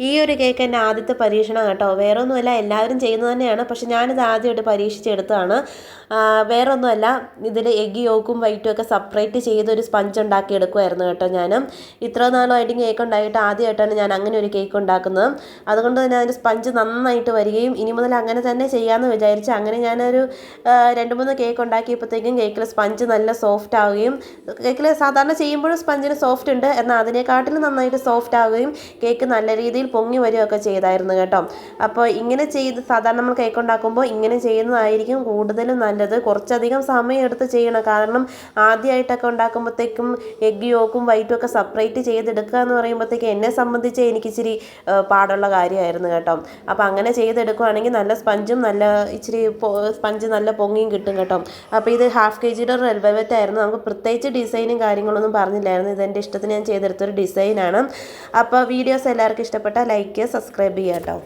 ഈ ഒരു കേക്ക് എൻ്റെ ആദ്യത്തെ പരീക്ഷണം കേട്ടോ. വേറെ ഒന്നുമല്ല, എല്ലാവരും ചെയ്യുന്നത് തന്നെയാണ്, പക്ഷെ ഞാനിത് ആദ്യമായിട്ട് പരീക്ഷിച്ചെടുത്തതാണ്. വേറെ ഒന്നുമല്ല, ഇതിൽ എഗ്ഗ് യോക്കും വൈറ്റും ഒക്കെ സെപ്പറേറ്റ് ചെയ്തൊരു സ്പഞ്ച് ഉണ്ടാക്കി എടുക്കുമായിരുന്നു കേട്ടോ. ഞാൻ ഇത്ര നാളുമായിട്ട് കേക്ക് ഉണ്ടായിട്ട് ആദ്യമായിട്ടാണ് ഞാൻ അങ്ങനെ ഒരു കേക്ക് ഉണ്ടാക്കുന്നത്. അതുകൊണ്ട് തന്നെ അതിൻ്റെ സ്പഞ്ച് നന്നായിട്ട് വരികയും ഇനി മുതൽ അങ്ങനെ തന്നെ ചെയ്യാമെന്ന് വിചാരിച്ച് അങ്ങനെ ഞാനൊരു 2-3 കേക്ക് ഉണ്ടാക്കിയപ്പോഴത്തേക്കും കേക്കിൽ സ്പഞ്ച് നല്ല സോഫ്റ്റ് ആവുകയും, കേക്കിൽ സാധാരണ ചെയ്യുമ്പോഴും സ്പഞ്ചിന് സോഫ്റ്റ് ഉണ്ട്, എന്നാൽ അതിനെക്കാട്ടിലും നന്നായിട്ട് സോഫ്റ്റ് ആവുകയും കേക്ക് നല്ല രീതിയിൽ പൊങ്ങി വരികയൊക്കെ ചെയ്തായിരുന്നു കേട്ടോ. അപ്പോൾ ഇങ്ങനെ സാധാരണ നമ്മൾ കേക്ക് ഉണ്ടാക്കുമ്പോൾ ഇങ്ങനെ ചെയ്യുന്നതായിരിക്കും കൂടുതലും നല്ലത്. കുറച്ചധികം സമയം എടുത്ത് ചെയ്യണം, കാരണം ആദ്യമായിട്ടൊക്കെ ഉണ്ടാക്കുമ്പോഴത്തേക്കും എഗ്ഗ് യോക്കും വൈറ്റും ഒക്കെ സെപ്പറേറ്റ് ചെയ്തെടുക്കുക എന്ന് പറയുമ്പോഴത്തേക്കും എന്നെ സംബന്ധിച്ച് എനിക്കിച്ചിരി പാടുള്ള കാര്യമായിരുന്നു കേട്ടോ. അപ്പോൾ അങ്ങനെ ചെയ്തെടുക്കുകയാണെങ്കിൽ നല്ല സ്പഞ്ചും നല്ല ഇച്ചിരി സ്പഞ്ച് നല്ല പൊങ്ങിയും കിട്ടും കേട്ടോ. അപ്പോൾ ഇത് ½ kg റെഡ് വെൽവെറ്റ് ആയിരുന്നു. നമുക്ക് പ്രത്യേകിച്ച് ഡിസൈനും കാര്യങ്ങളൊന്നും പറഞ്ഞില്ലായിരുന്നു, ഇതെൻ്റെ ഇഷ്ടത്തിന് ഞാൻ ചെയ്തെടുത്തൊരു ഡിസൈനാണ്. അപ്പോൾ വീഡിയോസ് എല്ലാവർക്കും ഇഷ്ടപ്പെട്ടാൽ ലൈക്ക് ചെയ്യുക, സബ്സ്ക്രൈബ് ചെയ്യുക കേട്ടോ.